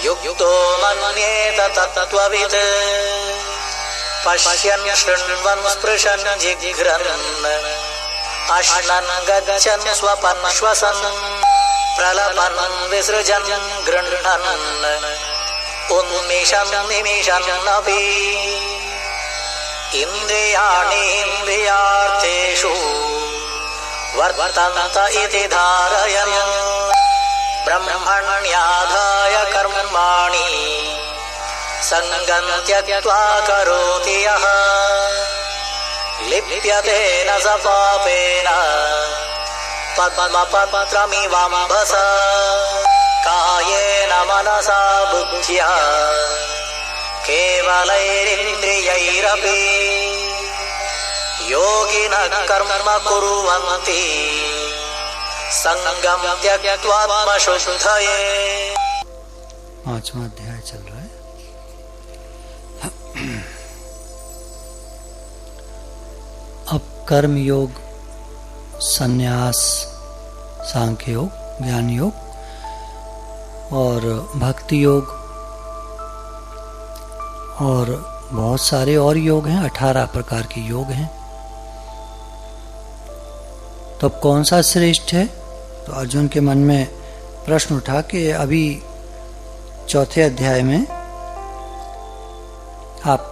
युक्तो मन्येत तत्त्ववित् पश्यन् शृण्वन् स्पृशन् जिघ्रन् अश्नन् गच्छन् स्वपन् श्वसन् प्रलपन् विसृजन् गृह्णन् उन्मिषन् निमिषन्नपि इन्द्रियाणि इन्द्रियार्थेषु वर्तन्त इति धारयन् ब्रह्मण्याधाय कर्माणि सङ्गं त्यक्त्वा करोति यः लिप्यते न स पापेन पद्मपत्रमिवाम्भसा कायेन मनसा बुद्ध्या केवलैरिन्द्रियैरपि योगिनः कर्म कुर्वन्ति संगम त्यक्त्वात्मशुद्धये। 5वां अध्याय चल रहा है। अब कर्म योग, संन्यास, सांख्य योग, ज्ञान योग और भक्ति योग और बहुत सारे और योग हैं। 18 प्रकार के योग हैं। तो अब कौन सा श्रेष्ठ है? तो अर्जुन के मन में प्रश्न उठा कि अभी 4थे अध्याय में आप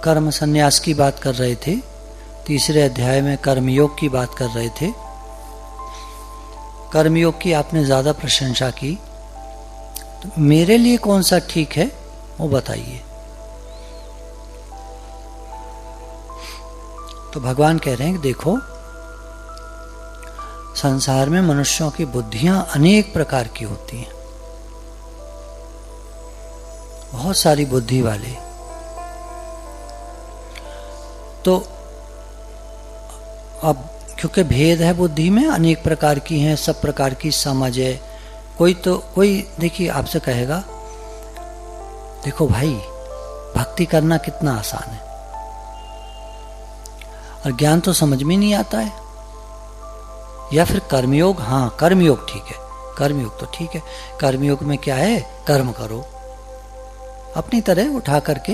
कर्म संन्यास की बात कर रहे थे, 3रे अध्याय में कर्मयोग की बात कर रहे थे। कर्मयोग की आपने ज्यादा प्रशंसा की, तो मेरे लिए कौन सा ठीक है वो बताइए। तो भगवान कह रहे हैं कि देखो, संसार में मनुष्यों की बुद्धियां अनेक प्रकार की होती हैं, बहुत सारी बुद्धि वाले। तो अब क्योंकि भेद है बुद्धि में, अनेक प्रकार की हैं, सब प्रकार की समझ है। कोई देखिए आपसे कहेगा, देखो भाई भक्ति करना कितना आसान है और ज्ञान तो समझ में नहीं आता है। या फिर कर्मयोग, हाँ कर्मयोग ठीक है, कर्मयोग तो ठीक है। कर्मयोग में क्या है? कर्म करो अपनी तरह उठा करके।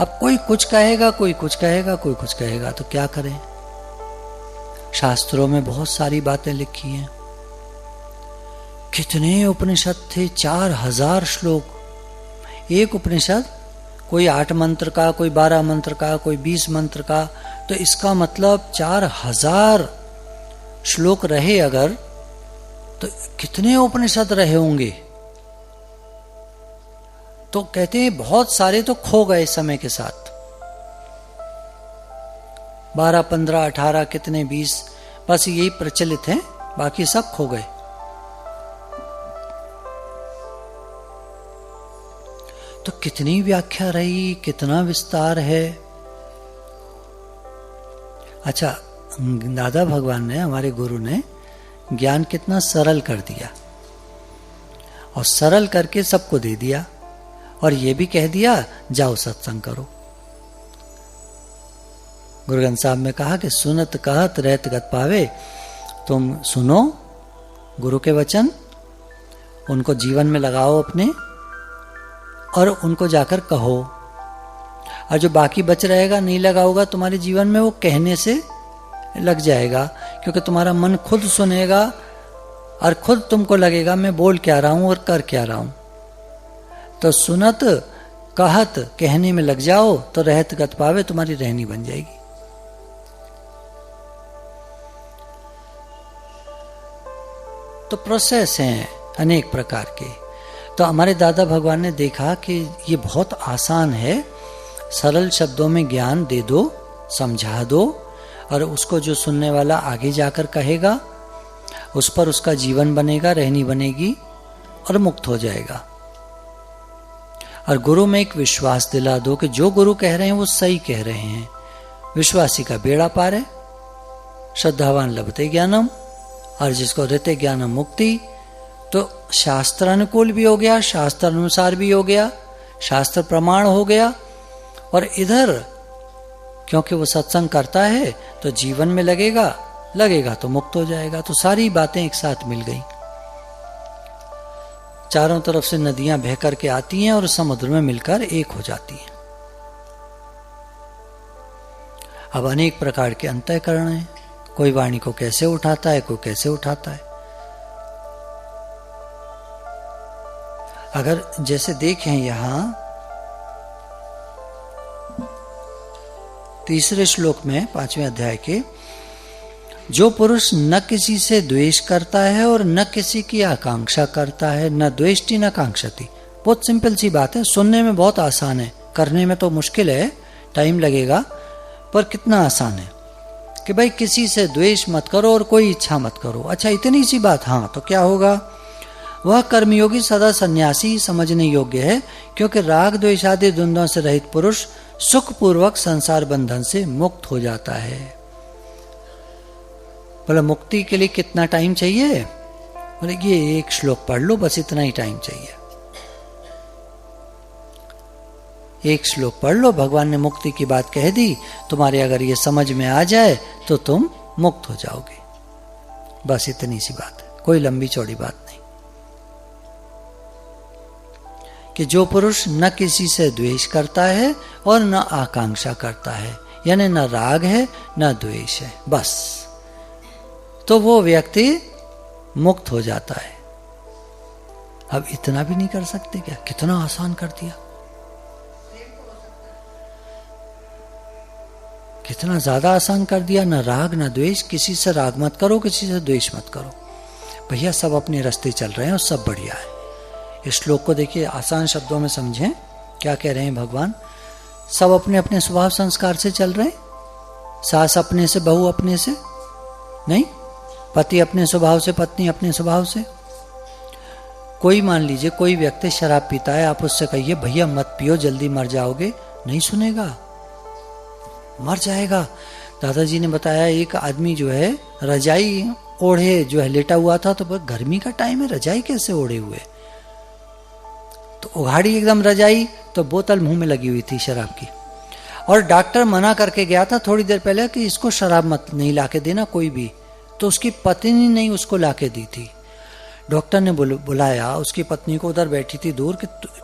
अब कोई कुछ कहेगा, कोई कुछ कहेगा, कोई कुछ कहेगा, तो क्या करें? शास्त्रों में बहुत सारी बातें लिखी हैं। कितने उपनिषद थे? 4000 श्लोक एक उपनिषद। कोई 8 मंत्र का, कोई 12 मंत्र का, कोई 20 मंत्र का। तो इसका मतलब 4000 श्लोक रहे अगर, तो कितने उपनिषद रहे होंगे? तो कहते हैं बहुत सारे तो खो गए समय के साथ। 12, 15, 18, कितने 20, बस यही प्रचलित हैं, बाकी सब खो गए। तो कितनी व्याख्या रही, कितना विस्तार है। अच्छा, दादा भगवान ने, हमारे गुरु ने ज्ञान कितना सरल कर दिया और सरल करके सबको दे दिया, और ये भी कह दिया जाओ सत्संग करो। गुरु ग्रंथ साहब में कहा कि सुनत कहत रहत गत पावे। तुम सुनो गुरु के वचन, उनको जीवन में लगाओ अपने, और उनको जाकर कहो। और जो बाकी बच रहेगा नहीं लगा होगा तुम्हारे जीवन में, वो कहने से लग जाएगा, क्योंकि तुम्हारा मन खुद सुनेगा और खुद तुमको लगेगा मैं बोल क्या रहा हूं और कर क्या रहा हूं। तो सुनत कहत कहने में लग जाओ तो रहत गत पावे, तुम्हारी रहनी बन जाएगी। तो प्रोसेस हैं अनेक प्रकार के। तो हमारे दादा भगवान ने देखा कि ये बहुत आसान है, सरल शब्दों में ज्ञान दे दो, समझा दो, और उसको जो सुनने वाला आगे जाकर कहेगा, उस पर उसका जीवन बनेगा, रहनी बनेगी और मुक्त हो जाएगा। और गुरु में एक विश्वास दिला दो कि जो गुरु कह रहे हैं वो सही कह रहे हैं। विश्वासी का बेड़ा पार है। श्रद्धावान लभते ज्ञानम, और जिसको रहते ज्ञानम मुक्ति। तो शास्त्र अनुकूल भी हो गया, शास्त्र अनुसार भी हो गया, शास्त्र प्रमाण हो गया, और इधर क्योंकि वो सत्संग करता है तो जीवन में लगेगा तो मुक्त हो जाएगा। तो सारी बातें एक साथ मिल गई। चारों तरफ से नदियां बह करके आती हैं और समुद्र में मिलकर एक हो जाती हैं। अब अनेक प्रकार के अंतःकरण हैं, कोई वाणी को कैसे उठाता है, कोई कैसे उठाता है। अगर जैसे देखें यहां तीसरे श्लोक में 5वें अध्याय के, जो पुरुष न किसी से द्वेष करता है और न किसी की आकांक्षा करता है, न द्वेष्टि न कांक्षति। बहुत सिंपल सी बात है, सुनने में बहुत आसान है, करने में तो मुश्किल है, टाइम लगेगा, पर कितना आसान है कि भाई किसी से द्वेष मत करो और कोई इच्छा मत करो। अच्छा इतनी सी बात, हाँ तो क्या होगा? वह कर्मयोगी सदा सन्यासी समझने योग्य है, क्योंकि राग द्वेषादि द्वंद्वों से रहित पुरुष सुखपूर्वक संसार बंधन से मुक्त हो जाता है। बोला मुक्ति के लिए कितना टाइम चाहिए? बोले ये एक श्लोक पढ़ लो, बस इतना ही टाइम चाहिए। एक श्लोक पढ़ लो, भगवान ने मुक्ति की बात कह दी, तुम्हारे अगर ये समझ में आ जाए तो तुम मुक्त हो जाओगे। बस इतनी सी बात है, कोई लंबी चौड़ी बात नहीं। कि जो पुरुष न किसी से द्वेष करता है और न आकांक्षा करता है, यानी न राग है न द्वेष है, बस, तो वो व्यक्ति मुक्त हो जाता है। अब इतना भी नहीं कर सकते क्या? कितना आसान कर दिया, कितना ज्यादा आसान कर दिया। न राग न द्वेष, किसी से राग मत करो, किसी से द्वेष मत करो। भैया सब अपने रास्ते चल रहे हैं और सब बढ़िया है। इस श्लोक को देखिए, आसान शब्दों में समझें क्या कह रहे हैं भगवान। सब अपने अपने स्वभाव संस्कार से चल रहे हैं, सास अपने से, बहू अपने से नहीं, पति अपने स्वभाव से, पत्नी अपने स्वभाव से। कोई मान लीजिए कोई व्यक्ति शराब पीता है, आप उससे कहिए भैया मत पियो जल्दी मर जाओगे, नहीं सुनेगा, मर जाएगा। दादाजी ने बताया एक आदमी जो है रजाई ओढ़े जो है लेटा हुआ था, तो गर्मी का टाइम है, रजाई कैसे ओढ़े हुए, तो उघाड़ी एकदम रजाई, तो बोतल मुंह में लगी हुई थी शराब की, और डॉक्टर मना करके गया था थोड़ी देर पहले कि इसको शराब मत नहीं लाके देना कोई भी, तो उसकी पत्नी नहीं उसको लाके दी थी। डॉक्टर ने बुलाया उसकी पत्नी को, उधर बैठी थी दूर,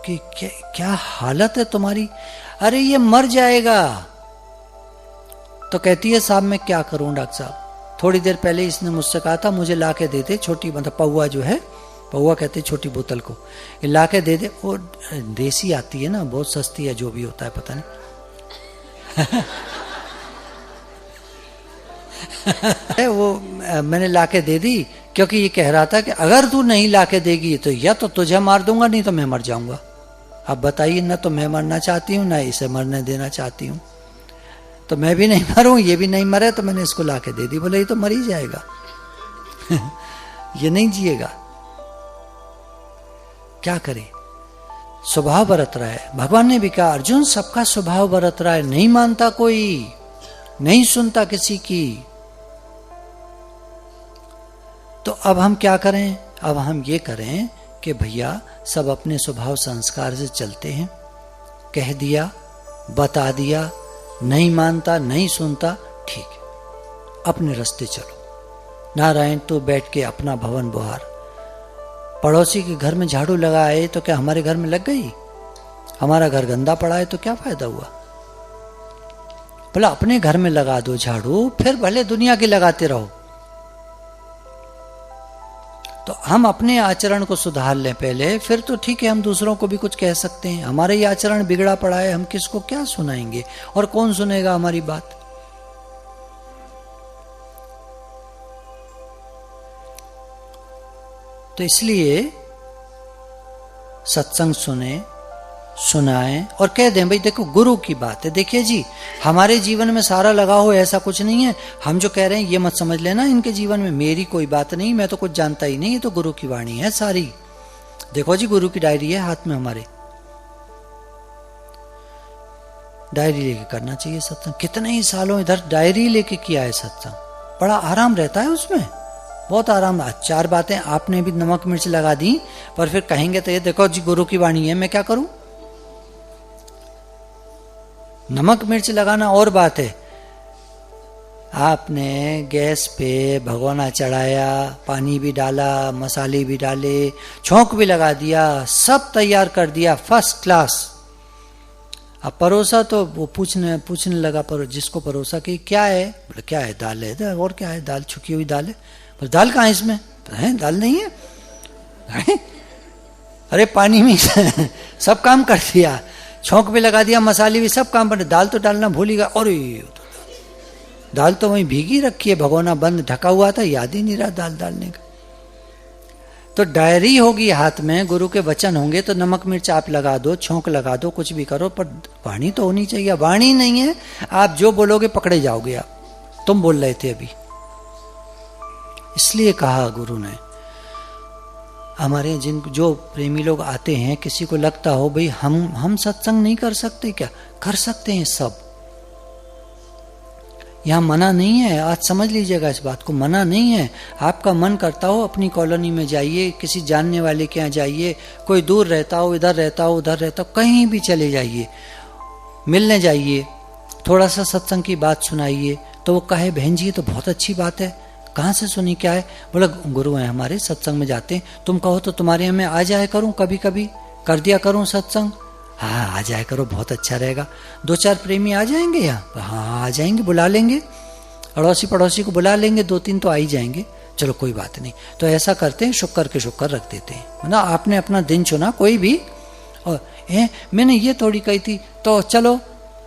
कि क्या हालत है तुम्हारी? अरे ये मर जाएगा। तो कहती है साहब मैं क्या करूं डॉक्टर साहब, थोड़ी देर पहले इसने मुझसे कहा था मुझे लाके दे दे छोटी, मतलब पौवा जो है, पौवा कहते हैं छोटी बोतल को, ला के दे दे। और देसी आती है ना, बहुत सस्ती है, जो भी होता है पता नहीं वो मैंने ला के दे दी, क्योंकि ये कह रहा था कि अगर तू नहीं ला के देगी तो या तो तुझे मार दूंगा, नहीं तो मैं मर जाऊंगा। अब बताइए, ना तो मैं मरना चाहती हूँ ना इसे मरने देना चाहती हूँ, तो मैं भी नहीं मरूं, ये भी नहीं मरे, तो मैंने इसको ला के दे दी। बोले ये तो मर ही जाएगा ये नहीं जिएगा, क्या करे, स्वभाव बरत रहा है। भगवान ने भी कहा अर्जुन सबका स्वभाव बरत रहा है, नहीं मानता कोई, नहीं सुनता किसी की। तो अब हम क्या करें? अब हम ये करें कि भैया सब अपने स्वभाव संस्कार से चलते हैं, कह दिया, बता दिया, नहीं मानता, नहीं सुनता, ठीक है, अपने रास्ते चलो। नारायण तो बैठ के अपना भवन बुहार, पड़ोसी के घर में झाड़ू लगाए तो क्या हमारे घर में लग गई? हमारा घर गंदा पड़ा है तो क्या फायदा हुआ? भला अपने घर में लगा दो झाड़ू, फिर भले दुनिया की लगाते रहो। तो हम अपने आचरण को सुधार लें पहले, फिर तो ठीक है हम दूसरों को भी कुछ कह सकते हैं। हमारा ये आचरण बिगड़ा पड़ा है, हम किसको क्या सुनाएंगे, और कौन सुनेगा हमारी बात? तो इसलिए सत्संग सुने, सुनाएं और कह दें भाई देखो गुरु की बात है। देखिए जी, हमारे जीवन में सारा लगा हो ऐसा कुछ नहीं है। हम जो कह रहे हैं ये मत समझ लेना इनके जीवन में मेरी कोई बात नहीं, मैं तो कुछ जानता ही नहीं, ये तो गुरु की वाणी है सारी। देखो जी, गुरु की डायरी है हाथ में हमारे, डायरी लेके करना चाहिए सत्संग। कितने ही सालों इधर डायरी लेके किया है सत्संग, बड़ा आराम रहता है उसमें, बहुत आराम। 4 बातें आपने भी नमक मिर्च लगा दी, पर फिर कहेंगे तो ये देखो जी गुरु की वाणी है, मैं क्या करूं? नमक मिर्च लगाना और बात है, आपने गैस पे भगोना चढ़ाया, पानी भी डाला, मसाले भी डाले, छोंक भी लगा दिया, सब तैयार कर दिया फर्स्ट क्लास। अब परोसा तो वो पूछने लगा पर जिसको परोसा कि क्या है, बोले क्या है, दाल है। और क्या है, दाल, छुकी हुई दाल है। बोले दाल कहाँ है इसमें, है दाल नहीं है। अरे पानी में सब काम कर दिया, छोंक भी लगा दिया, मसाले भी, सब काम पर, दाल तो डालना भूल ही गया। और दाल तो वहीं भीगी रखी है, भगोना बंद ढका हुआ था, याद ही नहीं रहा दाल डालने का। तो डायरी होगी हाथ में, गुरु के वचन होंगे, तो नमक मिर्च आप लगा दो, छोंक लगा दो, कुछ भी करो, पर वाणी तो होनी चाहिए। वाणी नहीं है, आप जो बोलोगे पकड़े जाओगे। आप तुम बोल रहे थे अभी, इसलिए कहा गुरु ने। हमारे जो प्रेमी लोग आते हैं, किसी को लगता हो भाई हम सत्संग नहीं कर सकते क्या, कर सकते हैं सब, यहां मना नहीं है। आज समझ लीजिएगा इस बात को, मना नहीं है। आपका मन करता हो अपनी कॉलोनी में जाइए, किसी जानने वाले के यहाँ जाइए, कोई दूर रहता हो, इधर रहता हो, उधर रहता हो, कहीं भी चले जाइए, मिलने जाइए, थोड़ा सा सत्संग की बात सुनाइए, तो वो कहे बहन जी ये तो बहुत अच्छी बात है, कहाँ से सुनी, क्या है। बोला गुरु हैं हमारे, सत्संग में जाते हैं, तुम कहो तो तुम्हारे यहाँ मैं आ जाया करूं, कभी कभी कर दिया करूं सत्संग। हाँ आ जाया करो, बहुत अच्छा रहेगा। 2-4 प्रेमी आ जाएंगे यहाँ, हाँ आ जाएंगे, बुला लेंगे, अड़ोसी पड़ोसी को बुला लेंगे, 2-3 तो आ ही जाएंगे, चलो कोई बात नहीं। तो ऐसा करते हैं, शुक्र के शुक्र रख देते हैं, है ना। आपने अपना दिन चुना कोई भी, और मैंने ये थोड़ी कही थी तो चलो,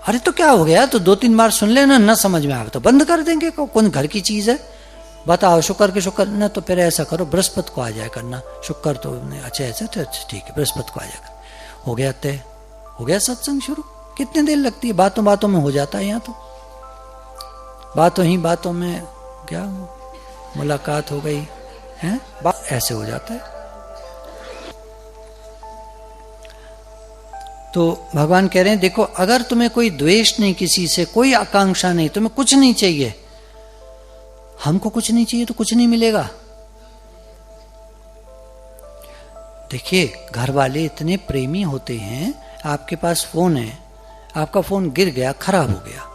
अरे तो क्या हो गया, तो 2-3 बार सुन लेना, न समझ में आवे तो बंद कर देंगे, कौन घर की चीज है, बताओ शुक्र के शुक्र न। तो फिर ऐसा करो, बृहस्पति को आ जाया करना, शुक्र तो अच्छा ऐसा, तो ठीक है बृहस्पति को आ जाया कर। हो गया तय, हो गया सत्संग शुरू। कितनी देर लगती है, बातों बातों में हो जाता है। यहाँ तो बातों ही बातों में क्या मुलाकात हो गई है, बात ऐसे हो जाता है। तो भगवान कह रहे हैं देखो, अगर तुम्हें कोई द्वेष नहीं, किसी से कोई आकांक्षा नहीं, तुम्हें कुछ नहीं चाहिए, हमको कुछ नहीं चाहिए तो कुछ नहीं मिलेगा। देखिए घर वाले इतने प्रेमी होते हैं, आपके पास फोन है, आपका फोन गिर गया, खराब हो गया,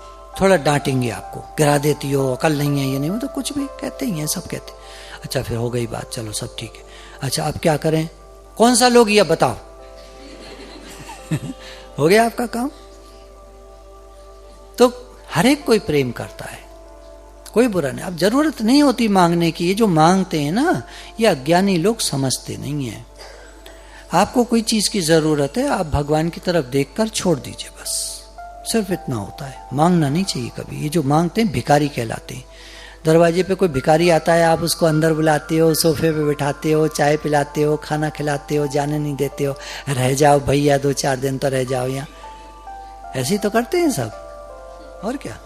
थोड़ा डांटेंगे आपको, गिरा देती हो, अकल नहीं है, ये नहीं, वो तो कुछ भी कहते ही हैं, सब कहते हैं। अच्छा फिर हो गई बात, चलो सब ठीक है। अच्छा अब क्या करें, कौन सा लोग ये बताओ। हो गया आपका काम। तो हर एक कोई प्रेम करता है, कोई बुरा नहीं। अब जरूरत नहीं होती मांगने की, ये जो मांगते हैं ना, ये अज्ञानी लोग समझते नहीं है। आपको कोई चीज की जरूरत है, आप भगवान की तरफ देखकर छोड़ दीजिए, बस सिर्फ इतना होता है। मांगना नहीं चाहिए कभी। ये जो मांगते हैं भिखारी कहलाते हैं। दरवाजे पे कोई भिखारी आता है, आप उसको अंदर बुलाते हो, सोफे पे बिठाते हो, चाय पिलाते हो, खाना खिलाते हो, जाने नहीं देते हो, रह जाओ भैया 2-4 दिन तो रह जाओ यहाँ। ऐसे ही तो करते हैं सब, और क्या।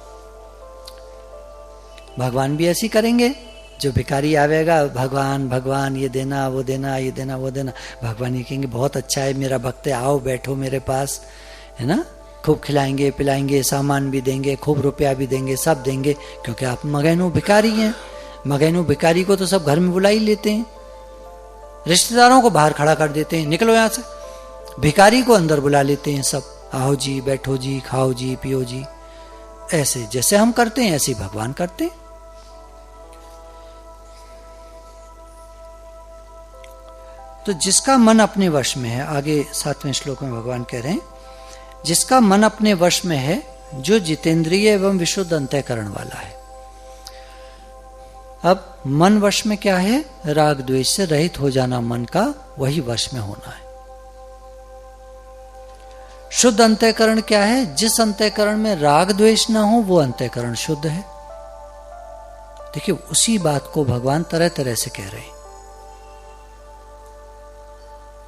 भगवान भी ऐसी करेंगे। जो भिखारी आवेगा, भगवान भगवान ये देना वो देना, ये देना वो देना, भगवान ये कहेंगे बहुत अच्छा है मेरा भक्त है, आओ बैठो मेरे पास, है ना। खूब खिलाएंगे पिलाएंगे, सामान भी देंगे, खूब रुपया भी देंगे, सब देंगे, क्योंकि आप मगैनू भिखारी हैं। मगैनू भिखारी को तो सब घर में बुला ही लेते हैं, रिश्तेदारों को बाहर खड़ा कर देते हैं, निकलो यहाँ से। भिखारी को अंदर बुला लेते हैं सब, आओ जी बैठो जी, खाओ जी पियो जी। ऐसे जैसे हम करते हैं ऐसे भगवान करते हैं। तो जिसका मन अपने वश में है, आगे 7वें श्लोक में भगवान कह रहे हैं, जिसका मन अपने वश में है, जो जितेंद्रिय एवं विशुद्ध अंतःकरण वाला है। अब मन वश में क्या है, राग द्वेष से रहित हो जाना मन का, वही वश में होना है। शुद्ध अंतःकरण क्या है, जिस अंतःकरण में राग द्वेष ना हो वो अंतःकरण शुद्ध है। देखिए उसी बात को भगवान तरह तरह से कह रहे हैं,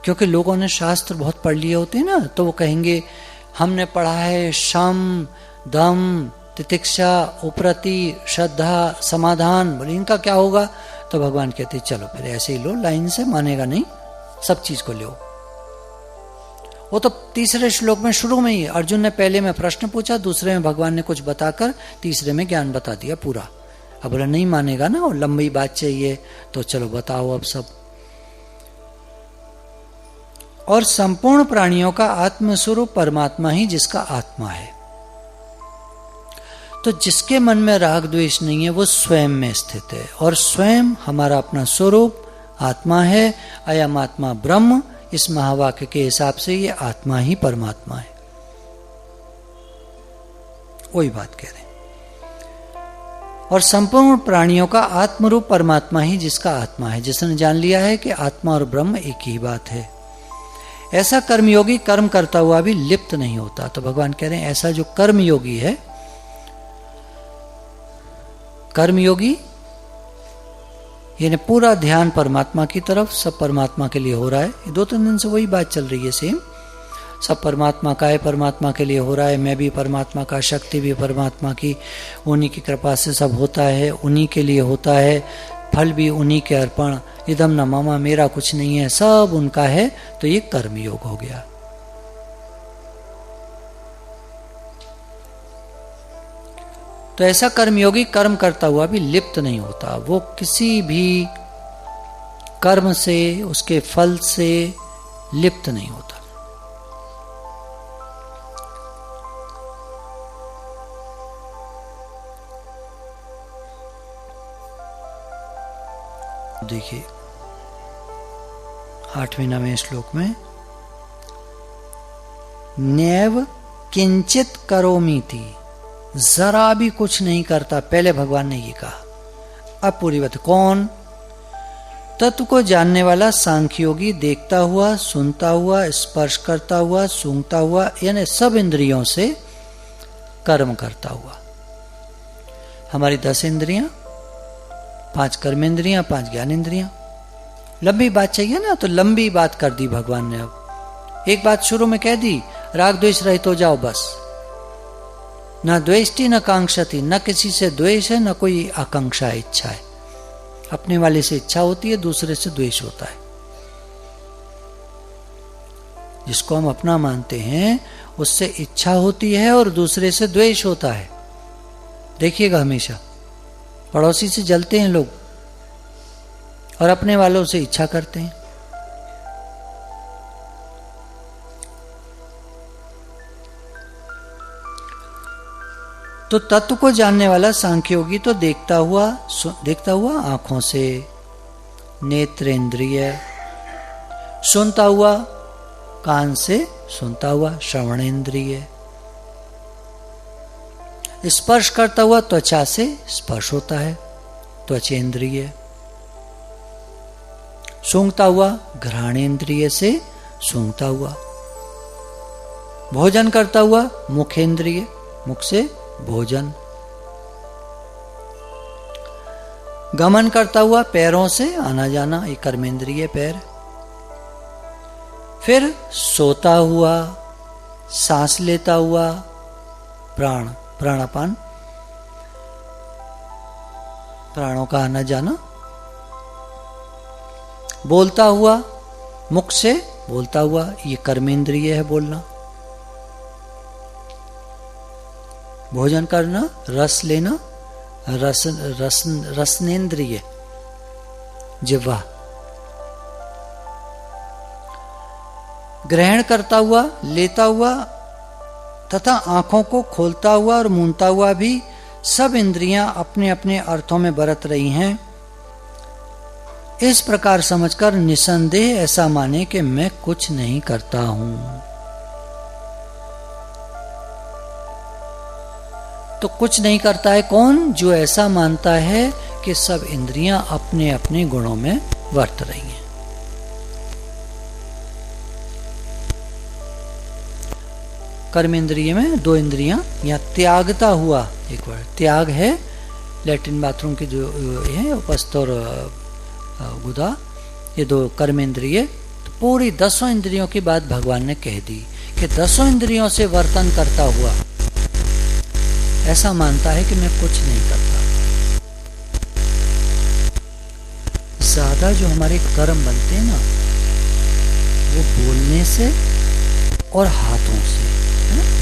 क्योंकि लोगों ने शास्त्र बहुत पढ़ लिए होते हैं ना, तो वो कहेंगे हमने पढ़ा है शम दम तितिक्षा उपरति श्रद्धा समाधान, बोले इनका क्या होगा। तो भगवान कहते चलो फिर ऐसे ही लो, लाइन से, मानेगा नहीं, सब चीज को लो। वो तो तीसरे श्लोक में शुरू में ही अर्जुन ने पहले में प्रश्न पूछा, दूसरे में भगवान ने कुछ बताकर तीसरे में ज्ञान बता दिया पूरा। अब बोला नहीं मानेगा ना, और लंबी बात चाहिए, तो चलो बताओ अब सब। और संपूर्ण प्राणियों का आत्मस्वरूप परमात्मा ही जिसका आत्मा है। तो जिसके मन में राग द्वेष नहीं है वो स्वयं में स्थित है, और स्वयं हमारा अपना स्वरूप आत्मा है। अयम आत्मा ब्रह्म, इस महावाक्य के हिसाब से ये आत्मा ही परमात्मा है। वही बात कह रहे हैं। और संपूर्ण प्राणियों का आत्मरूप परमात्मा ही जिसका आत्मा है, जिसने जान लिया है कि आत्मा और ब्रह्म एक ही बात है, ऐसा कर्मयोगी कर्म करता हुआ भी लिप्त नहीं होता। तो भगवान कह रहे हैं ऐसा जो कर्मयोगी है, कर्मयोगी यानी पूरा ध्यान परमात्मा की तरफ, सब परमात्मा के लिए हो रहा है। 2-3 दिन से वही बात चल रही है सेम, सब परमात्मा का है, परमात्मा के लिए हो रहा है, मैं भी परमात्मा का, शक्ति भी परमात्मा की, उन्हीं की कृपा से सब होता है, उन्हीं के लिए होता है, फल भी उन्हीं के अर्पण, इदम न मम, मेरा कुछ नहीं है, सब उनका है। तो ये कर्मयोग हो गया। तो ऐसा कर्मयोगी कर्म करता हुआ भी लिप्त नहीं होता, वो किसी भी कर्म से, उसके फल से लिप्त नहीं होता। देखिए 8वें श्लोक में, नैव किंचित करोमीति, जरा भी कुछ नहीं करता। पहले भगवान ने ये कहा। अब पूरी बात कौन? तत्व को जानने वाला सांख्योगी, देखता हुआ, सुनता हुआ, स्पर्श करता हुआ, सूंघता हुआ, यानी सब इंद्रियों से कर्म करता हुआ। हमारी 10 इंद्रियां, 5 कर्मेंद्रियां, 5 ज्ञानेंद्रियां। लंबी बात चाहिए ना, तो लंबी बात कर दी भगवान ने। अब एक बात शुरू में कह दी, राग द्वेष रहित हो जाओ बस। न द्वेष्टि न कांक्षति, न किसी से द्वेष है, न कोई आकांक्षा है, इच्छा है। अपने वाले से इच्छा होती है, दूसरे से द्वेष होता है। जिसको हम अपना मानते हैं उससे इच्छा होती है और दूसरे से द्वेष होता है। देखिएगा, हमेशा पड़ोसी से जलते हैं लोग और अपने वालों से इच्छा करते हैं। तो तत्व को जानने वाला सांख्योगी तो देखता हुआ आंखों से, नेत्रेंद्रिय, सुनता हुआ कान से, सुनता हुआ श्रवणेंद्रिय, स्पर्श करता हुआ त्वचा से, स्पर्श होता है त्वचेंद्रिय, सूंघता हुआ घ्राणेंद्रिय से, सूंघता हुआ, भोजन करता हुआ मुखेंद्रिय, मुख से भोजन, गमन करता हुआ पैरों से, आना जाना, ये कर्मेंद्रिय पैर, फिर सोता हुआ, सांस लेता हुआ प्राण, प्राणापान, प्राणों का आना जाना, बोलता हुआ मुख से, बोलता हुआ, ये कर्मेंद्रिय है बोलना, भोजन करना, रस लेना, रसनेंद्रिय जिह्वा, ग्रहण करता हुआ, लेता हुआ तथा आंखों को खोलता हुआ और मूंदता हुआ भी सब इंद्रियां अपने अपने अर्थों में बरत रही हैं। इस प्रकार समझकर निसंदेह ऐसा माने कि मैं कुछ नहीं करता हूं। तो कुछ नहीं करता है कौन? जो ऐसा मानता है कि सब इंद्रियां अपने अपने गुणों में वर्त रही हैं। कर्मेंद्रिय में 2 इंद्रियां, या त्यागता हुआ, एक बार त्याग है, लैट्रिन बाथरूम की जो है उपस्थ और गुदा, ये 2 कर्मेंद्रिय। तो पूरी 10 इंद्रियों की बात भगवान ने कह दी कि 10 इंद्रियों से वर्तन करता हुआ ऐसा मानता है कि मैं कुछ नहीं करता। ज्यादा जो हमारे कर्म बनते हैं ना, वो बोलने से और हाथों से,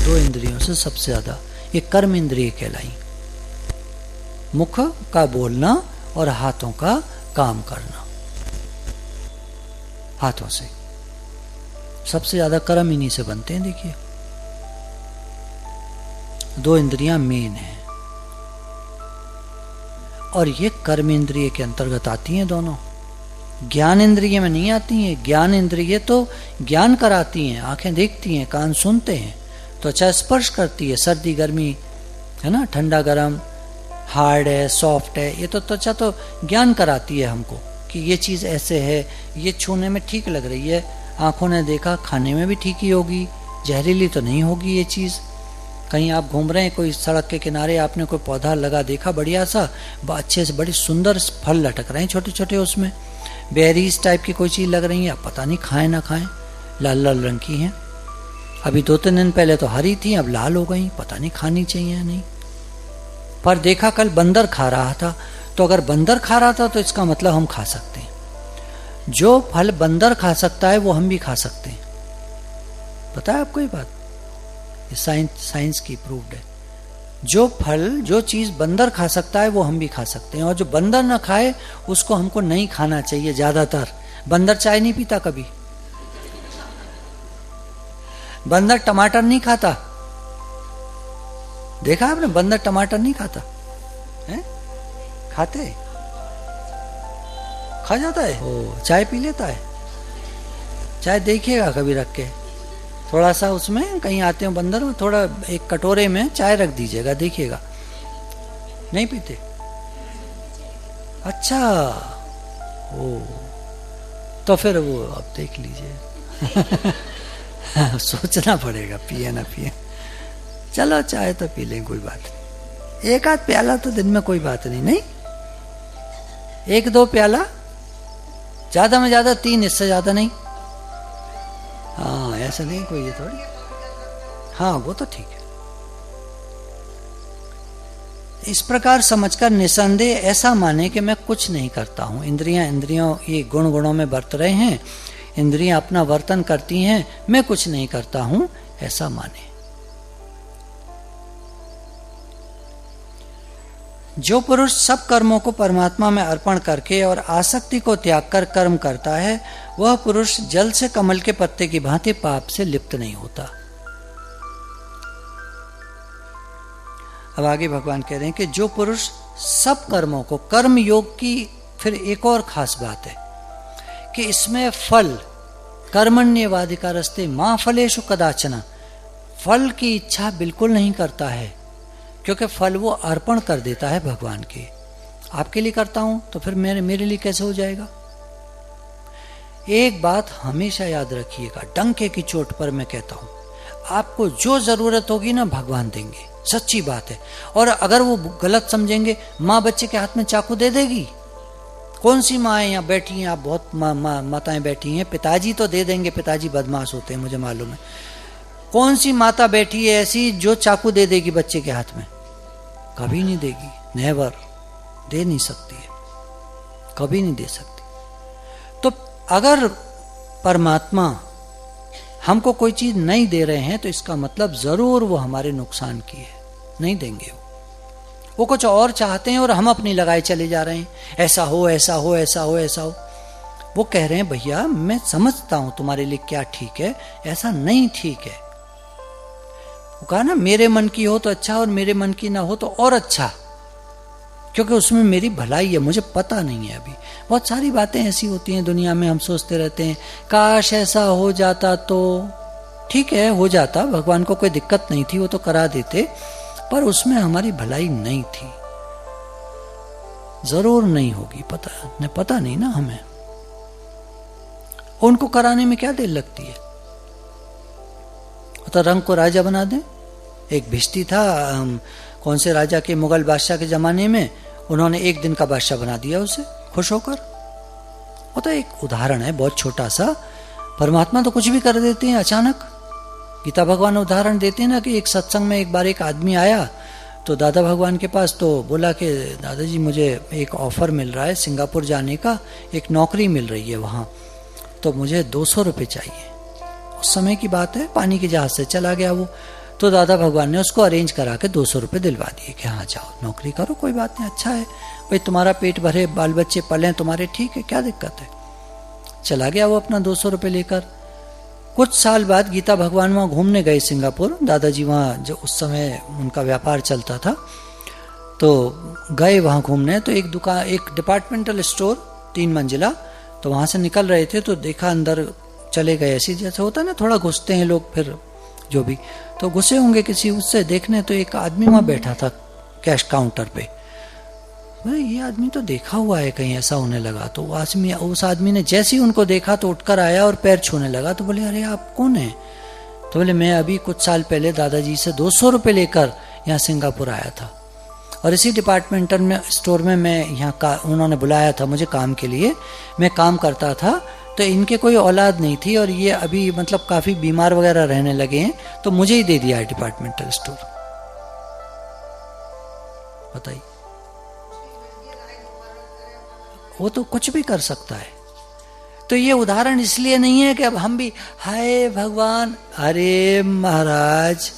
2 इंद्रियों से सबसे ज्यादा ये कर्म इंद्रिय कहलाई। मुख का बोलना और हाथों का काम करना, हाथों से सबसे ज्यादा कर्म इन्हीं से बनते हैं। देखिए 2 इंद्रियां मेन है, और ये कर्म इंद्रिय के अंतर्गत आती हैं दोनों, ज्ञान इंद्रिय में नहीं आती हैं। ज्ञान इंद्रिय तो ज्ञान कराती हैं, आंखें देखती हैं, कान सुनते हैं, त्वचा स्पर्श करती है, सर्दी गर्मी है ना, ठंडा गर्म, हार्ड है सॉफ्ट है, ये तो त्वचा तो ज्ञान कराती है हमको कि ये चीज ऐसे है, ये छूने में ठीक लग रही है, आंखों ने देखा खाने में भी ठीक ही होगी, जहरीली तो नहीं होगी ये चीज। कहीं आप घूम रहे हैं कोई सड़क के किनारे, आपने कोई पौधा लगा देखा बढ़िया सा, अच्छे से बड़ी सुंदर फल लटक रहे हैं छोटे छोटे, उसमें बेरीज टाइप की कोई चीज लग रही है, आप पता नहीं खाएं ना खाएं, लाल लाल रंग की हैं। अभी 2-3 दिन पहले तो हरी थी, अब लाल हो गई, पता नहीं खानी चाहिए या नहीं। पर देखा कल बंदर खा रहा था, तो अगर बंदर खा रहा था तो इसका मतलब हम खा सकते हैं। जो फल बंदर खा सकता है वो हम भी खा सकते हैं। पता है आपको ये बात? ये साइंस की प्रूव्ड है। जो फल, जो चीज बंदर खा सकता है वो हम भी खा सकते हैं, और जो बंदर ना खाए उसको हमको नहीं खाना चाहिए। ज्यादातर बंदर चाय नहीं पीता कभी, बंदर टमाटर नहीं खाता, देखा आपने? बंदर टमाटर नहीं खाता है? खाते, खा जाता है, ओ चाय पी लेता है। चाय देखिएगा कभी रख के, थोड़ा सा उसमें कहीं आते हो बंदर में, थोड़ा एक कटोरे में चाय रख दीजिएगा, देखिएगा। नहीं पीते? अच्छा, ओ तो फिर वो अब देख लीजिए सोचना पड़ेगा पिए ना पिए। चलो चाय तो पी लें, कोई बात नहीं, 1-8 प्याला तो दिन में कोई बात नहीं, नहीं 1-2 प्याला, ज्यादा में ज्यादा 3, इससे ज्यादा नहीं। हाँ ऐसा नहीं कोई, ये थोड़ी, हाँ वो तो ठीक है। इस प्रकार समझकर निसंदेह ऐसा माने कि मैं कुछ नहीं करता हूं, इंद्रियों ये गुणों में बरत रहे हैं, इंद्रियां अपना वर्तन करती हैं, मैं कुछ नहीं करता हूं, ऐसा माने। जो पुरुष सब कर्मों को परमात्मा में अर्पण करके और आसक्ति को त्याग कर कर्म करता है, वह पुरुष जल से कमल के पत्ते की भांति पाप से लिप्त नहीं होता। अब आगे भगवान कह रहे हैं कि जो पुरुष सब कर्मों को, कर्म योग की फिर एक और खास बात है कि इसमें फल, कर्मण्येवाधिकारस्ते मा फलेषु कदाचन, फल की इच्छा बिल्कुल नहीं करता है, क्योंकि फल वो अर्पण कर देता है भगवान के। आपके लिए करता हूं तो फिर मेरे लिए कैसे हो जाएगा? एक बात हमेशा याद रखिएगा, डंके की चोट पर मैं कहता हूं, आपको जो जरूरत होगी ना भगवान देंगे, सच्ची बात है। और अगर वो गलत समझेंगे, माँ बच्चे के हाथ में चाकू दे देगी? कौन सी माँ यहाँ बैठी हैं? आप बहुत माताएं बैठी हैं, पिताजी तो दे देंगे, पिताजी बदमाश होते हैं मुझे मालूम है। कौन सी माता बैठी है ऐसी जो चाकू दे देगी बच्चे के हाथ में? कभी नहीं देगी, नेवर, दे नहीं सकती है, कभी नहीं दे सकती। तो अगर परमात्मा हमको कोई चीज नहीं दे रहे हैं तो इसका मतलब जरूर वो हमारे नुकसान की है, नहीं देंगे। वो कुछ और चाहते हैं और हम अपनी लगाए चले जा रहे हैं, ऐसा हो ऐसा हो ऐसा हो ऐसा हो। वो कह रहे हैं भैया मैं समझता हूं तुम्हारे लिए क्या ठीक है, ऐसा नहीं ठीक है। वो कहा ना मेरे मन की हो तो अच्छा, और मेरे मन की ना हो तो और अच्छा, क्योंकि उसमें मेरी भलाई है, मुझे पता नहीं है। अभी बहुत सारी बातें ऐसी होती हैं दुनिया में, हम सोचते रहते हैं काश ऐसा हो जाता तो ठीक है, हो जाता, भगवान को कोई दिक्कत नहीं थी, वो तो करा देते, पर उसमें हमारी भलाई नहीं थी, जरूर नहीं होगी, पता नहीं ना हमें। उनको कराने में क्या देर लगती है? तो रंग को राजा बना दे। एक भिष्टी था, कौन से राजा के, मुगल बादशाह के जमाने में, उन्होंने एक दिन का बादशाह बना दिया उसे, खुश होकर। वो तो एक उदाहरण है बहुत छोटा सा। परमात्मा तो कुछ भी कर देते हैं अचानक। गीता भगवान उदाहरण देते हैं ना कि एक सत्संग में एक बार एक आदमी आया तो दादा भगवान के पास, तो बोला कि दादाजी मुझे एक ऑफर मिल रहा है सिंगापुर जाने का, एक नौकरी मिल रही है वहां, तो मुझे 200 रुपये चाहिए। उस समय की बात है, पानी के जहाज से चला गया वो। तो दादा भगवान ने उसको अरेंज करा के 200 रुपये दिलवा दिए कि हाँ जाओ नौकरी करो, कोई बात नहीं, अच्छा है भाई, तुम्हारा पेट भरे, बाल बच्चे पले तुम्हारे, ठीक है, क्या दिक्कत है। चला गया वो अपना 200 रुपये लेकर। कुछ साल बाद गीता भगवान वहाँ घूमने गए सिंगापुर, दादाजी वहाँ जो उस समय उनका व्यापार चलता था, तो गए वहाँ घूमने, तो एक दुकान, एक डिपार्टमेंटल स्टोर 3 मंजिला, तो वहाँ से निकल रहे थे तो देखा अंदर चले गए, ऐसे जैसे होता है ना, थोड़ा घुसते हैं लोग, फिर जो भी, तो घुसे होंगे किसी उससे देखने, तो एक आदमी वहाँ बैठा था कैश काउंटर पे। ये आदमी तो देखा हुआ है कहीं, ऐसा होने लगा। तो उस आदमी ने जैसे ही उनको देखा तो उठकर आया और पैर छूने लगा। तो बोले अरे आप कौन हैं? तो बोले मैं अभी कुछ साल पहले दादाजी से 200 रुपये लेकर यहाँ सिंगापुर आया था, और इसी डिपार्टमेंटल में स्टोर में मैं यहाँ उन्होंने बुलाया था मुझे काम के लिए, मैं काम करता था। तो इनके कोई औलाद नहीं थी और ये अभी मतलब काफ़ी बीमार वगैरह रहने लगे हैं, तो मुझे ही दे दिया है डिपार्टमेंटल स्टोर। बताइए, वो तो कुछ भी कर सकता है। तो ये उदाहरण इसलिए नहीं है कि अब हम भी हाय भगवान, अरे महाराज,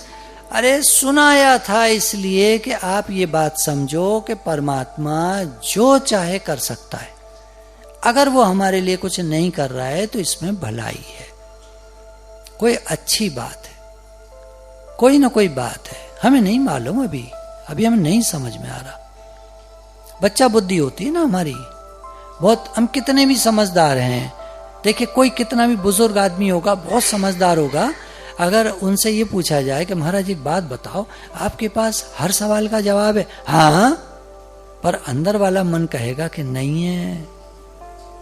अरे सुनाया था इसलिए कि आप ये बात समझो कि परमात्मा जो चाहे कर सकता है। अगर वो हमारे लिए कुछ नहीं कर रहा है तो इसमें भलाई है, कोई अच्छी बात है, कोई ना कोई बात है, हमें नहीं मालूम, अभी हमें नहीं समझ में आ रहा। बच्चा बुद्धि होती है ना हमारी बहुत, हम कितने भी समझदार हैं, देखिए कोई कितना भी बुजुर्ग आदमी होगा, बहुत समझदार होगा, अगर उनसे ये पूछा जाए कि महाराज एक बात बताओ, आपके पास हर सवाल का जवाब है? हाँ, पर अंदर वाला मन कहेगा कि नहीं है।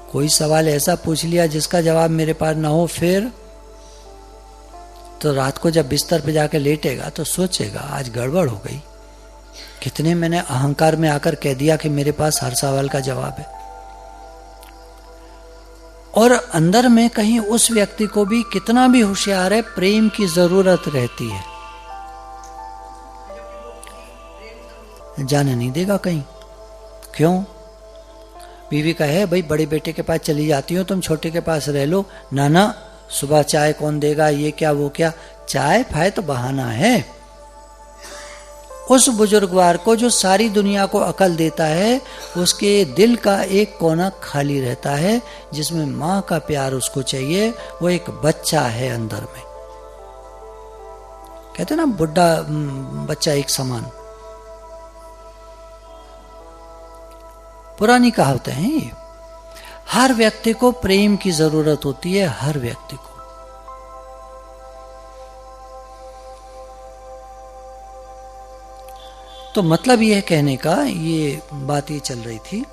कोई सवाल ऐसा पूछ लिया जिसका जवाब मेरे पास ना हो, फिर तो रात को जब बिस्तर पे जाके लेटेगा तो सोचेगा आज गड़बड़ हो गई, कितने मैंने अहंकार में आकर कह दिया कि मेरे पास हर सवाल का जवाब है। और अंदर में कहीं उस व्यक्ति को भी कितना भी होशियार है, प्रेम की जरूरत रहती है, जाने नहीं देगा कहीं। क्यों? बीवी कहे भाई बड़े बेटे के पास चली जाती हो, तुम छोटे के पास रह लो। ना, सुबह चाय कौन देगा, ये क्या वो क्या, चाय फाय तो बहाना है। उस बुजुर्गवार को जो सारी दुनिया को अकल देता है, उसके दिल का एक कोना खाली रहता है जिसमें माँ का प्यार उसको चाहिए। वो एक बच्चा है अंदर में, कहते ना बुढ़ा बच्चा एक समान, पुरानी कहावतें हैं ये। हर व्यक्ति को प्रेम की जरूरत होती है, हर व्यक्ति को। तो मतलब यह कहने का, ये बात ये चल रही थी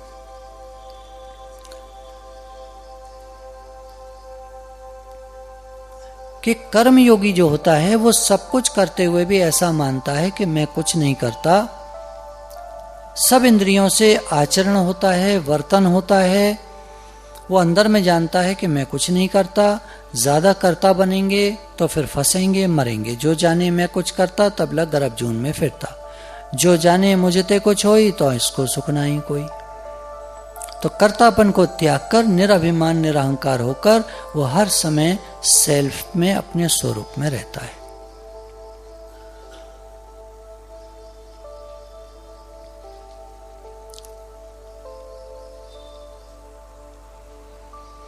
कि कर्मयोगी जो होता है वो सब कुछ करते हुए भी ऐसा मानता है कि मैं कुछ नहीं करता। सब इंद्रियों से आचरण होता है, वर्तन होता है, वो अंदर में जानता है कि मैं कुछ नहीं करता। ज्यादा करता बनेंगे तो फिर फंसेंगे, मरेंगे। जो जाने मैं कुछ करता तब लग गर्भ जून में फिरता, जो जाने मुझते कुछ होई तो इसको सुख नहीं कोई। तो कर्तापन को त्याग कर निराभिमान निरहंकार होकर वो हर समय सेल्फ में, अपने स्वरूप में रहता है।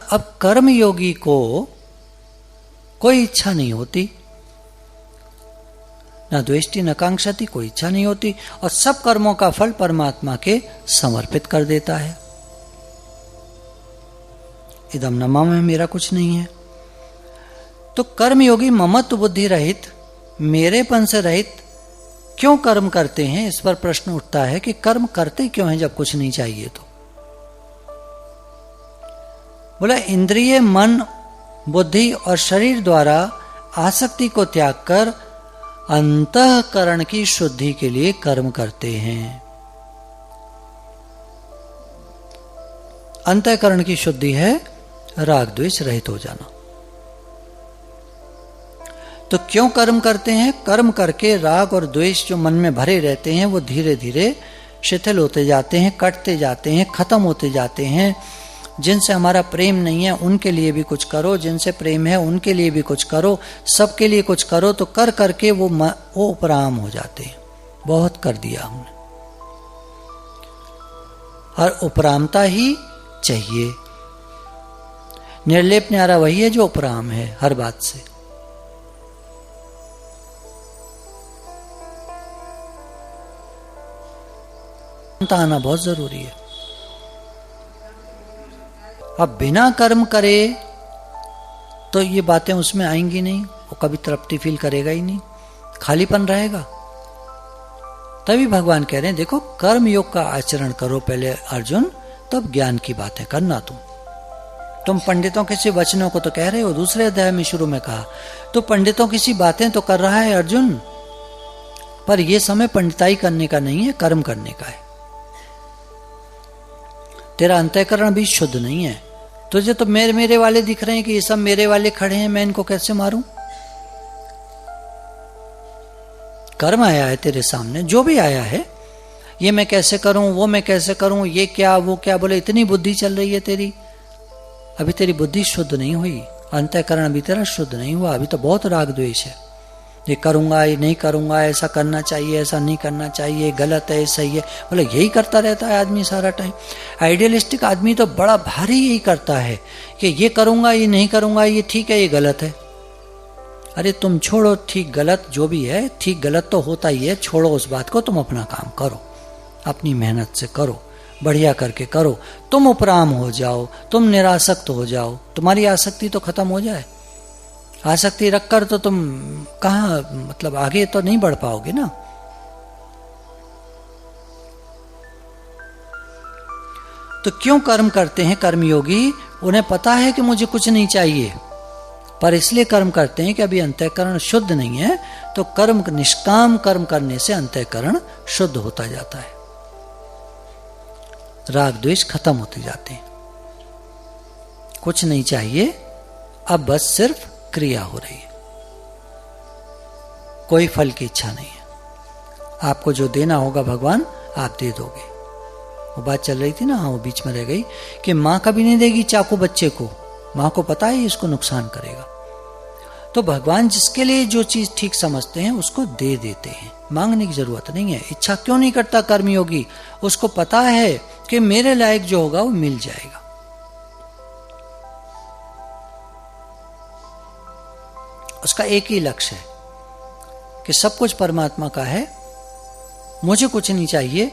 अब कर्मयोगी को कोई इच्छा नहीं होती, न द्वेष्टि न कांक्षति, कोई इच्छा नहीं होती, और सब कर्मों का फल परमात्मा के समर्पित कर देता है। इदम न मम है, मेरा कुछ नहीं है। तो कर्मयोगी ममत्व बुद्धि रहित, मेरेपन से रहित क्यों कर्म करते हैं? इस पर प्रश्न उठता है कि कर्म करते क्यों हैं जब कुछ नहीं चाहिए? तो बोला इंद्रिय, मन, बुद्धि और शरीर द्वारा आसक्ति को त्याग कर अंतःकरण की शुद्धि के लिए कर्म करते हैं। अंतःकरण की शुद्धि है राग द्वेष रहित हो जाना। तो क्यों कर्म करते हैं? कर्म करके राग और द्वेष जो मन में भरे रहते हैं वो धीरे धीरे शिथिल होते जाते हैं, कटते जाते हैं, खत्म होते जाते हैं। जिनसे हमारा प्रेम नहीं है उनके लिए भी कुछ करो, जिनसे प्रेम है उनके लिए भी कुछ करो, सबके लिए कुछ करो। तो कर करके वो उपराम हो जाते हैं। बहुत कर दिया हमने, और उपरामता ही चाहिए। निर्लेप न्यारा वही है जो उपराम है हर बात से। आना बहुत जरूरी है। अब बिना कर्म करे तो ये बातें उसमें आएंगी नहीं, वो कभी तृप्ति फील करेगा ही नहीं, खालीपन रहेगा। तभी भगवान कह रहे हैं देखो कर्म योग का आचरण करो पहले अर्जुन, तब ज्ञान की बातें करना। तुम पंडितों के सी वचनों को तो कह रहे हो, दूसरे अध्याय में शुरू में कहा, तो पंडितों की सी बातें तो कर रहा है अर्जुन, पर यह समय पंडिताई करने का नहीं है, कर्म करने का है। तेरा अंतःकरण भी शुद्ध नहीं है, तुझे तो मेरे वाले दिख रहे हैं कि ये सब मेरे वाले खड़े हैं, मैं इनको कैसे मारूं। कर्म आया है तेरे सामने, जो भी आया है, ये मैं कैसे करूं, वो मैं कैसे करूं, ये क्या वो क्या, बोले इतनी बुद्धि चल रही है तेरी, अभी तेरी बुद्धि शुद्ध नहीं हुई, अंतःकरण अभी तेरा शुद्ध नहीं हुआ, अभी तो बहुत राग द्वेष है। ये करूंगा, ये नहीं करूंगा, ऐसा करना चाहिए, ऐसा नहीं करना चाहिए, गलत है, सही है, बोले यही करता रहता है आदमी सारा टाइम। आइडियलिस्टिक आदमी तो बड़ा भारी यही करता है कि ये करूंगा, ये नहीं करूंगा, ये ठीक है, ये गलत है। अरे तुम छोड़ो ठीक गलत जो भी है, ठीक गलत तो होता ही है, छोड़ो उस बात को, तुम अपना काम करो, अपनी मेहनत से करो, बढ़िया करके करो, तुम उपराम हो जाओ, तुम निरासक्त हो जाओ, तुम्हारी आसक्ति तो खत्म हो जाए। आसक्ति रखकर तो तुम कहाँ, मतलब आगे तो नहीं बढ़ पाओगे ना। तो क्यों कर्म करते हैं कर्मयोगी? उन्हें पता है कि मुझे कुछ नहीं चाहिए, पर इसलिए कर्म करते हैं कि अभी अंतःकरण शुद्ध नहीं है, तो कर्म, निष्काम कर्म करने से अंतःकरण शुद्ध होता जाता है, राग द्वेष खत्म होते जाते हैं, कुछ नहीं चाहिए, अब बस सिर्फ क्रिया हो रही है, कोई फल की इच्छा नहीं है। आपको जो देना होगा भगवान आप दे दोगे। वो बात चल रही थी ना, हाँ, वो बीच में रह गई कि मां कभी नहीं देगी चाकू बच्चे को, मां को पता है इसको नुकसान करेगा। तो भगवान जिसके लिए जो चीज ठीक समझते हैं उसको दे देते हैं, मांगने की जरूरत नहीं है। इच्छा क्यों नहीं करता कर्मयोगी? उसको पता है कि मेरे लायक जो होगा वो मिल जाएगा। उसका एक ही लक्ष्य है कि सब कुछ परमात्मा का है, मुझे कुछ नहीं चाहिए,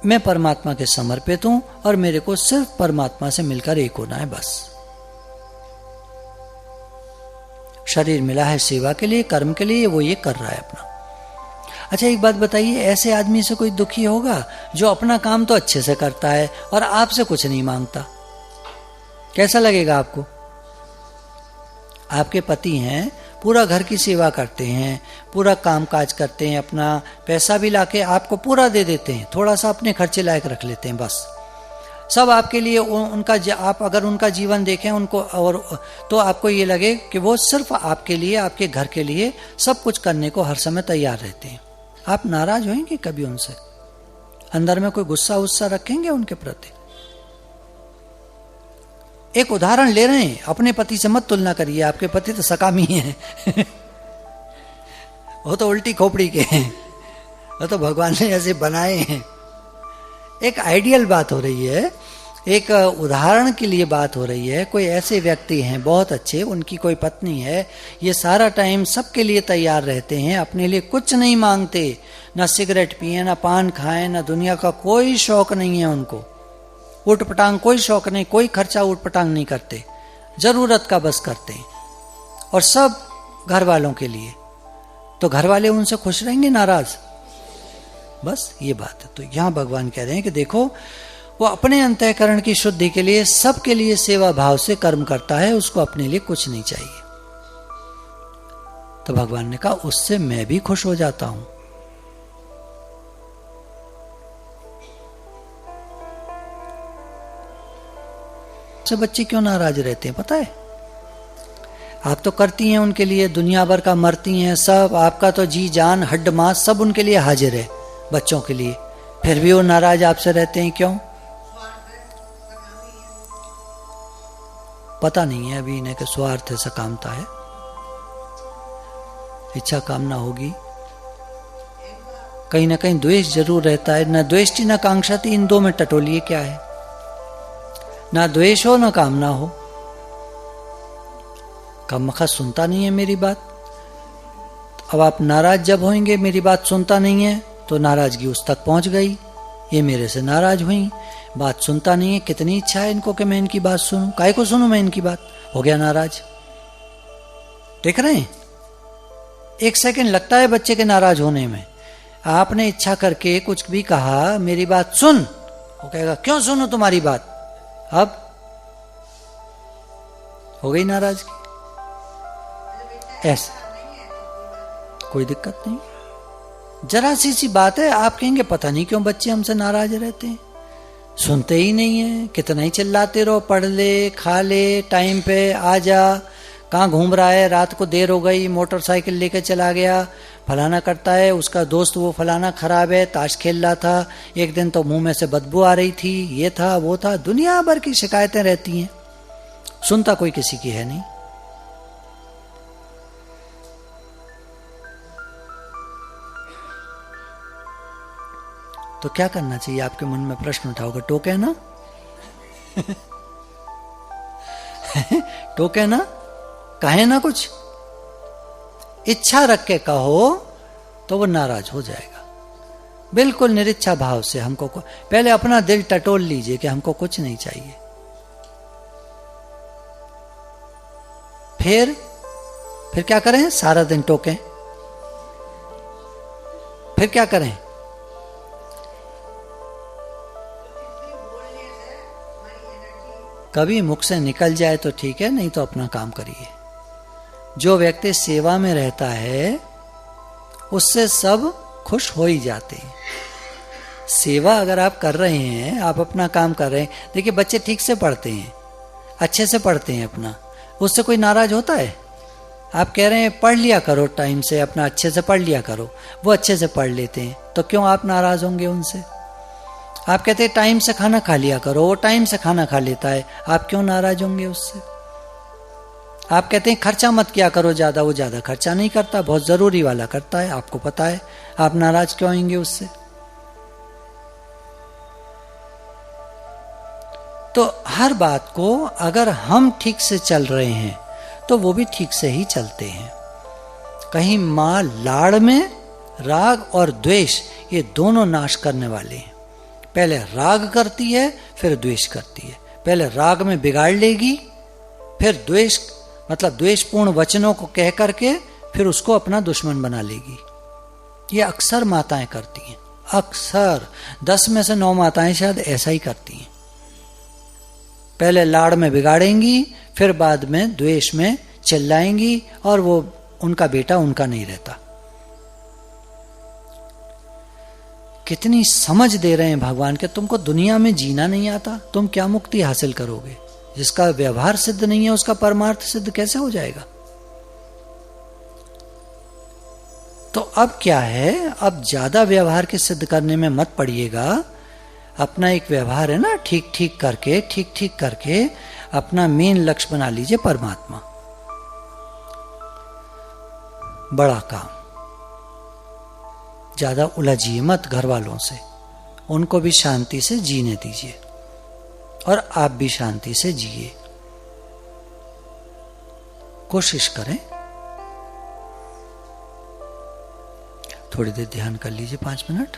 मैं परमात्मा के समर्पित हूं और मेरे को सिर्फ परमात्मा से मिलकर एक होना है, बस। शरीर मिला है सेवा के लिए, कर्म के लिए, वो ये कर रहा है अपना। अच्छा एक बात बताइए, ऐसे आदमी से कोई दुखी होगा जो अपना काम तो अच्छे से करता है और आपसे कुछ नहीं मांगता? कैसा लगेगा आपको? आपके पति हैं, पूरा घर की सेवा करते हैं, पूरा काम काज करते हैं, अपना पैसा भी लाके आपको पूरा दे देते हैं, थोड़ा सा अपने खर्चे लायक रख लेते हैं, बस सब आपके लिए। उनका आप अगर उनका जीवन देखें उनको, और तो आपको ये लगे कि वो सिर्फ आपके लिए, आपके घर के लिए सब कुछ करने को हर समय तैयार रहते हैं। आप नाराज होंगे कभी उनसे? अंदर में कोई गुस्सा उस्सा रखेंगे उनके प्रति? एक उदाहरण ले रहे हैं, अपने पति से मत तुलना करिए, आपके पति तो सकामी हैं वो तो उल्टी खोपड़ी के हैं, वो तो भगवान ने ऐसे बनाए हैं। एक आइडियल बात हो रही है, एक उदाहरण के लिए बात हो रही है। कोई ऐसे व्यक्ति हैं बहुत अच्छे, उनकी कोई पत्नी है, ये सारा टाइम सबके लिए तैयार रहते हैं, अपने लिए कुछ नहीं मांगते, ना सिगरेट पिए, ना पान खाएं, ना दुनिया का कोई शौक नहीं है उनको, उठपटांग कोई शौक नहीं, कोई खर्चा उठपटांग नहीं करते, जरूरत का बस करते हैं, और सब घर वालों के लिए। तो घर वाले उनसे खुश रहेंगे, नाराज? बस ये बात है। तो यहां भगवान कह रहे हैं कि देखो, वो अपने अंतःकरण की शुद्धि के लिए सबके लिए सेवा भाव से कर्म करता है, उसको अपने लिए कुछ नहीं चाहिए। तो भगवान ने कहा उससे मैं भी खुश हो जाता हूं। से बच्चे क्यों नाराज रहते हैं पता है? आप तो करती हैं उनके लिए, दुनिया भर का मरती हैं सब, आपका तो जी जान हड्ड मांस सब उनके लिए हाजिर है बच्चों के लिए, फिर भी वो नाराज आपसे रहते हैं, क्यों? पता नहीं है अभी इन्हें कि स्वार्थ है, सकामता है, इच्छा कामना होगी, कहीं ना कहीं द्वेष जरूर रहता है। न द्वेष्टि न कांक्षति, इन दो में टटोलिए क्या है? ना द्वेष हो ना कामना हो। कमखा सुनता नहीं है मेरी बात। अब आप नाराज जब होंगे, मेरी बात सुनता नहीं है, तो नाराजगी उस तक पहुंच गई, ये मेरे से नाराज हुई, बात सुनता नहीं है। कितनी इच्छा है इनको कि मैं इनकी बात सुनूं, काहे को सुनूं मैं इनकी बात। हो गया नाराज। देख रहे हैं, 1 सेकंड लगता है बच्चे के नाराज होने में। आपने इच्छा करके कुछ भी कहा, मेरी बात सुन, वो कहेगा क्यों सुनूं तुम्हारी बात। अब हो गई नाराजगी। ऐसे कोई दिक्कत नहीं, जरा सी बात है। आप कहेंगे पता नहीं क्यों बच्चे हमसे नाराज रहते हैं, सुनते ही नहीं है, कितना ही चिल्लाते रहो, पढ़ ले, खा ले, टाइम पे आ जा, कहाँ घूम रहा है, रात को देर हो गई, मोटरसाइकिल लेकर चला गया, फलाना करता है, उसका दोस्त वो फलाना खराब है, ताश खेल रहा था, एक दिन तो मुंह में से बदबू आ रही थी, ये था वो था, दुनिया भर की शिकायतें रहती हैं, सुनता कोई किसी की है नहीं। तो क्या करना चाहिए? आपके मन में प्रश्न उठा होगा, टोके ना टोके ना, कहे ना कुछ, इच्छा रख के कहो तो वो नाराज हो जाएगा। बिल्कुल निरिच्छा भाव से हमको पहले अपना दिल टटोल लीजिए कि हमको कुछ नहीं चाहिए। फिर क्या करें? सारा दिन टोकें। फिर क्या करें? कभी मुख से निकल जाए तो ठीक है, नहीं तो अपना काम करिए। जो व्यक्ति सेवा में रहता है उससे सब खुश हो ही जाते हैं। सेवा अगर आप कर रहे हैं, आप अपना काम कर रहे हैं, देखिए बच्चे ठीक से पढ़ते हैं, अच्छे से पढ़ते हैं अपना, उससे कोई नाराज होता है? आप कह रहे हैं पढ़ लिया करो टाइम से, अपना अच्छे से पढ़ लिया करो, वो अच्छे से पढ़ लेते हैं, तो क्यों आप नाराज होंगे उनसे? आप कहते हैं टाइम से खाना खा लिया करो, वो टाइम से खाना खा लेता है, आप क्यों नाराज होंगे उससे? आप कहते हैं खर्चा मत किया करो ज्यादा, वो ज्यादा खर्चा नहीं करता, बहुत जरूरी वाला करता है, आपको पता है, आप नाराज क्यों होंगे उससे? तो हर बात को अगर हम ठीक से चल रहे हैं तो वो भी ठीक से ही चलते हैं। कहीं मां लाड़ में राग और द्वेष ये दोनों नाश करने वाले हैं। पहले राग करती है फिर द्वेष करती है, पहले राग में बिगाड़ लेगी, फिर द्वेष मतलब द्वेषपूर्ण वचनों को कह करके फिर उसको अपना दुश्मन बना लेगी। ये अक्सर माताएं करती हैं, अक्सर 10 में से 9 माताएं शायद ऐसा ही करती हैं। पहले लाड़ में बिगाड़ेंगी, फिर बाद में द्वेष में चिल्लाएंगी, और वो उनका बेटा उनका नहीं रहता। कितनी समझ दे रहे हैं भगवान के, तुमको दुनिया में जीना नहीं आता, तुम क्या मुक्ति हासिल करोगे? जिसका व्यवहार सिद्ध नहीं है उसका परमार्थ सिद्ध कैसे हो जाएगा? तो अब क्या है, अब ज्यादा व्यवहार के सिद्ध करने में मत पड़िएगा। अपना एक व्यवहार है ना, ठीक ठीक करके अपना मेन लक्ष्य बना लीजिए परमात्मा। बड़ा काम, ज्यादा उलझिए मत घर वालों से, उनको भी शांति से जीने दीजिए और आप भी शांति से जिए। कोशिश करें, थोड़ी देर ध्यान कर लीजिए 5 मिनट।